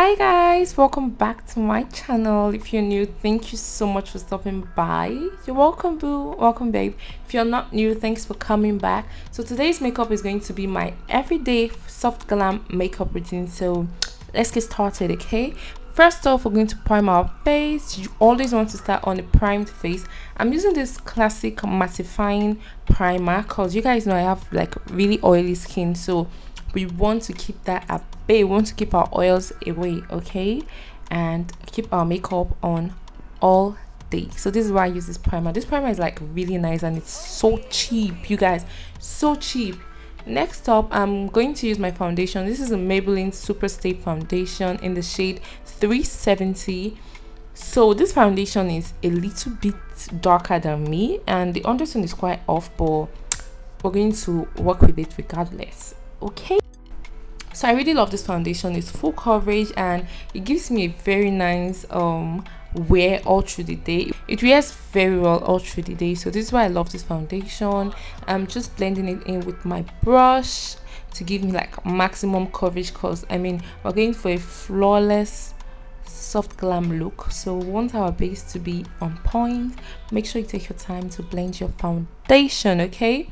Hi guys, welcome back to my channel. If you're new, thank you so much for stopping by. You're welcome, boo. Welcome, babe. If you're not new, thanks for coming back. So today's makeup is going to be my everyday soft glam makeup routine. So let's get started, okay? First off, we're going to prime our face. You always want to start on a primed face. I'm using this classic mattifying primer because you guys know I have like really oily skin, so we want to keep that at bay. We want to keep our oils away, okay, and keep our makeup on all day. So this is why I use this primer. This primer is like really nice and it's so cheap, you guys, so cheap. Next up, I'm going to use my foundation. This is a Maybelline Superstay foundation in the shade 370. So this foundation is a little bit darker than me and the undertone is quite off, but we're going to work with it regardless, okay? So I really love this foundation. It's full coverage and it gives me a very nice wear all through the day. It wears very well all through the day, so this is why I love this foundation. I'm just blending it in with my brush to give me like maximum coverage, because I mean we're going for a flawless soft glam look, so we want our base to be on point. Make sure you take your time to blend your foundation, okay?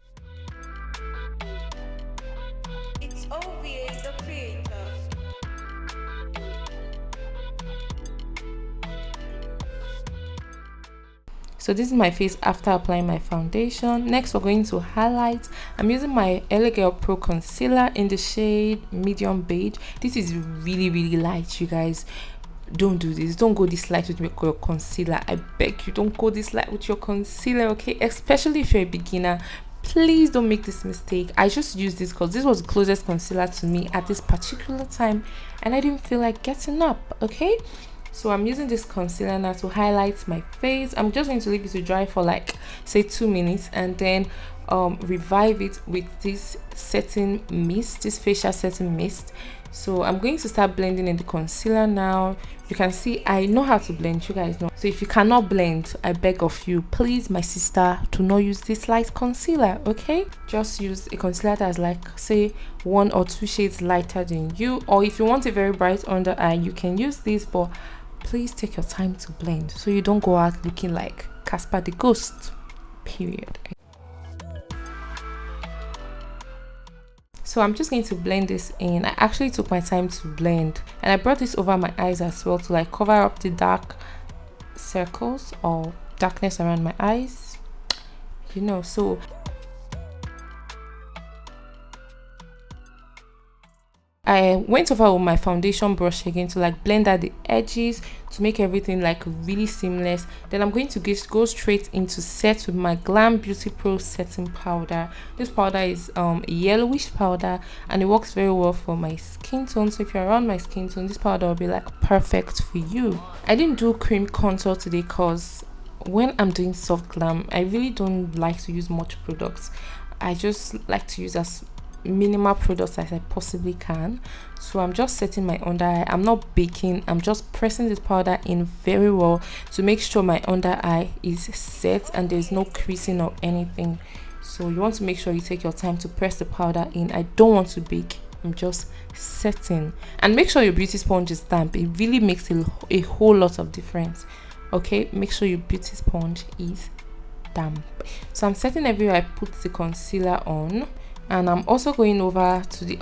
So this is my face after applying my foundation. Next, we're going to highlight. I'm using my Glambeautypro concealer in the shade medium beige. This is really light, you guys. Don't do this. Don't go this light with your concealer. I beg you, don't go this light with your concealer, okay? Especially if you're a beginner. Please don't make this mistake. I just used this because this was the closest concealer to me at this particular time and I didn't feel like getting up, okay? So I'm using this concealer now to highlight my face. I'm just going to leave it to dry for like say 2 minutes and then revive it with this setting mist, this facial setting mist. So I'm going to start blending in the concealer now. You can see I know how to blend, you guys know. So if you cannot blend, I beg of you, please, my sister, to not use this light concealer, okay? Just use a concealer that's like say 1 or 2 shades lighter than you, or if you want a very bright under eye, you can use this, but please take your time to blend so you don't go out looking like Casper the Ghost, period. So I'm just going to blend this in. I actually took my time to blend and I brought this over my eyes as well to like cover up the dark circles or darkness around my eyes, you know. So I went over with my foundation brush again to like blend out the edges to make everything like really seamless. Then I'm going to go straight into set with my Glambeautypro setting powder. This powder is a yellowish powder and it works very well for my skin tone. So if you're around my skin tone, this powder will be like perfect for you. I didn't do cream contour today because when I'm doing soft glam, I really don't like to use much products. I just like to use as minimal products as I possibly can. So I'm just setting my under eye. I'm not baking, I'm just pressing this powder in very well to make sure my under eye is set and there's no creasing or anything. So you want to make sure you take your time to press the powder in. I don't want to bake, I'm just setting. And make sure your beauty sponge is damp. It really makes a whole lot of difference, okay? Make sure your beauty sponge is damp. So I'm setting everywhere I put the concealer on. And I'm also going over to the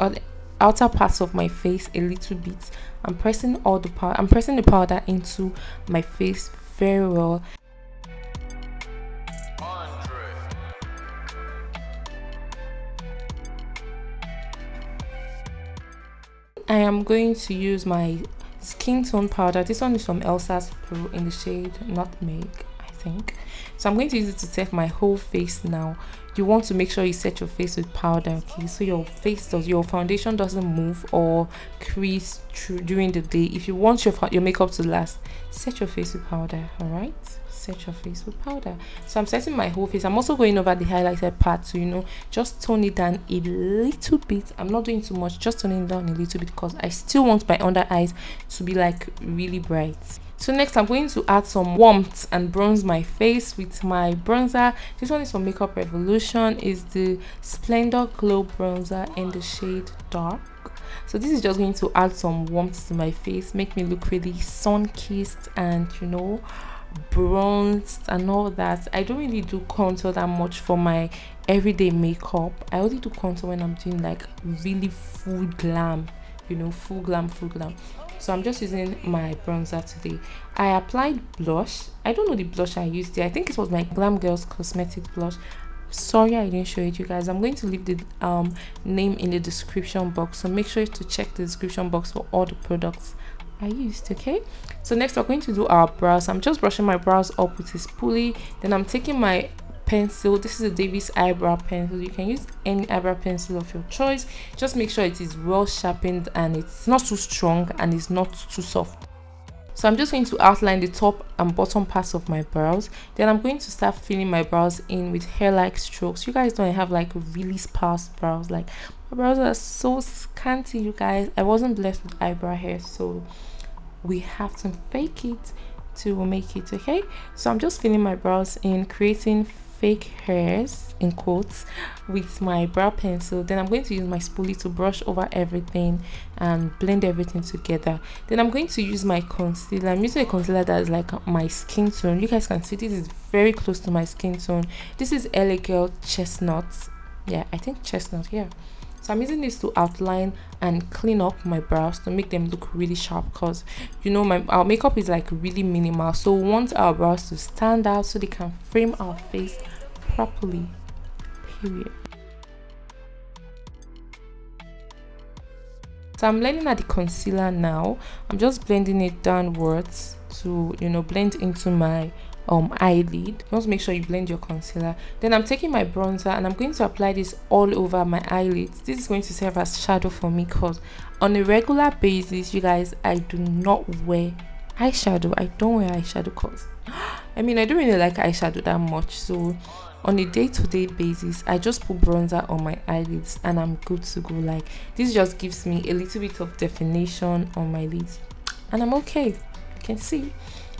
outer parts of my face a little bit. I'm pressing the powder into my face very well. I am going to use my skin tone powder. This one is from Elsas in the shade Nutmeg, I think. So I'm going to use it to set my whole face now. You want to make sure you set your face with powder, okay, so your foundation doesn't move or crease during the day. If you want your makeup to last, set your face with powder. All right, set your face with powder. So I'm setting my whole face. I'm also going over the highlighted part, so you know, just tone it down a little bit. I'm not doing too much, just toning it down a little bit because I still want my under eyes to be like really bright. So next I'm going to add some warmth and bronze my face with my bronzer. This one is from Makeup Revolution. Is the Splendor Glow bronzer in the shade Dark. So this is just going to add some warmth to my face, make me look really sun-kissed and bronzed and all that. I don't really do contour that much for my everyday makeup. I only do contour when I'm doing like really full glam, full glam. So I'm just using my bronzer today. I applied blush. I don't know the blush I used there. I think it was my Glamgals cosmetic blush. Sorry I didn't show it, you guys. I'm going to leave the name in the description box, so make sure to check the description box for all the products I used. Okay, so next we're going to do our brows. I'm just brushing my brows up with a spoolie, then I'm taking my pencil. This is a Davis eyebrow pencil. You can use any eyebrow pencil of your choice. Just make sure it is well sharpened and it's not too strong and it's not too soft. So I'm just going to outline the top and bottom parts of my brows. Then I'm going to start filling my brows in with hair-like strokes. You guys know I have like really sparse brows. Like my brows are so scanty, you guys. I wasn't blessed with eyebrow hair, so we have to fake it to make it. Okay, so I'm just filling my brows in, creating fake hairs in quotes with my brow pencil. Then I'm going to use my spoolie to brush over everything and blend everything together. Then I'm going to use my concealer. I'm using a concealer that is like my skin tone. You guys can see this is very close to my skin tone. This is Elegant Chestnut. Yeah, I think chestnut. Yeah, so I'm using this to outline and clean up my brows to make them look really sharp, because our makeup is like really minimal, so we want our brows to stand out so they can frame our face properly, period. So I'm blending at the concealer now. I'm just blending it downwards to blend into my eyelid. Just make sure you blend your concealer. Then I'm taking my bronzer and I'm going to apply this all over my eyelids. This is going to serve as shadow for me, because on a regular basis, you guys, I do not wear eyeshadow. I don't wear eyeshadow because I don't really like eyeshadow that much. So on a day-to-day basis, I just put bronzer on my eyelids and I'm good to go. Like, this just gives me a little bit of definition on my lids and I'm okay. You can see.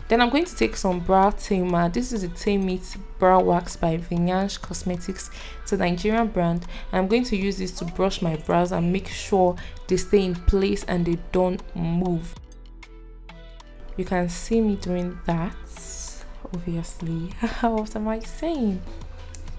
Then I'm going to take some brow tamer. This is a Tame brow wax by Viange Cosmetics. It's a Nigerian brand. And I'm going to use this to brush my brows and make sure they stay in place and they don't move. You can see me doing that, obviously. What am I saying?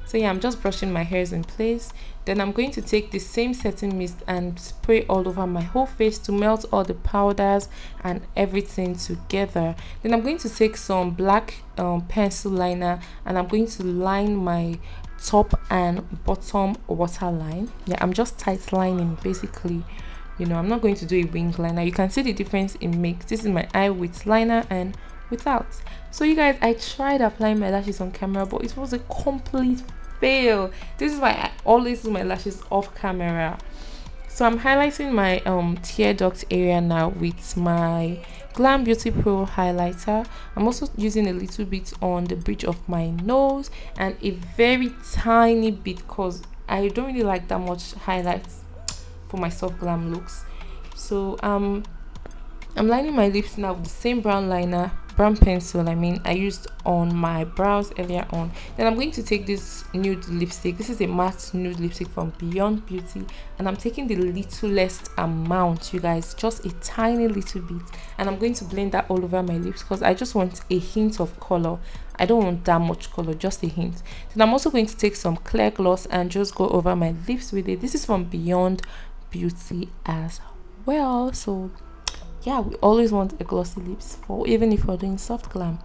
So yeah, I'm just brushing my hairs in place. Then I'm going to take the same setting mist and spray all over my whole face to melt all the powders and everything together. Then I'm going to take some black pencil liner and I'm going to line my top and bottom waterline. Yeah, I'm just tight lining basically. I'm not going to do a wing liner. You can see the difference it makes. This is my eye with liner and without. So you guys, I tried applying my lashes on camera, but it was a complete fail. This is why I always do my lashes off camera. So I'm highlighting my tear duct area now with my Glambeautypro highlighter. I'm also using a little bit on the bridge of my nose and a very tiny bit, because I don't really like that much highlights for my soft glam looks. So I'm lining my lips now with the same brown pencil I used on my brows earlier on. Then I'm going to take this nude lipstick. This is a matte nude lipstick from Beyond Beauty, and I'm taking the littlest amount, you guys, just a tiny little bit, and I'm going to blend that all over my lips because I just want a hint of color. I don't want that much color, just a hint. Then I'm also going to take some clear gloss and just go over my lips with it. This is from Beyond Beauty as well. So yeah, we always want a glossy lips for even if we're doing soft glam.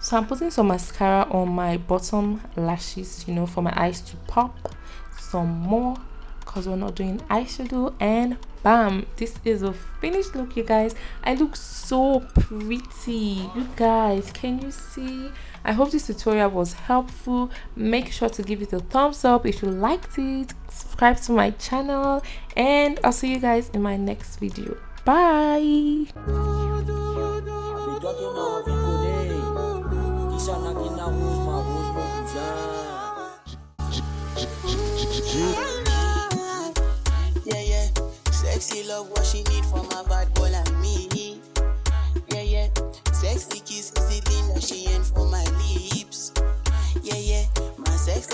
So I'm putting some mascara on my bottom lashes, for my eyes to pop some more, because we're not doing eyeshadow. And bam, this is a finished look, you guys. I look so pretty. You guys, can you see? I hope this tutorial was helpful. Make sure to give it a thumbs up if you liked it. Subscribe to my channel, and I'll see you guys in my next video. Bye. Yeah, sexy love what she need from a bad boy like me. Yeah, sexy kiss is the thing that she ain't for my lips. Yeah, my sex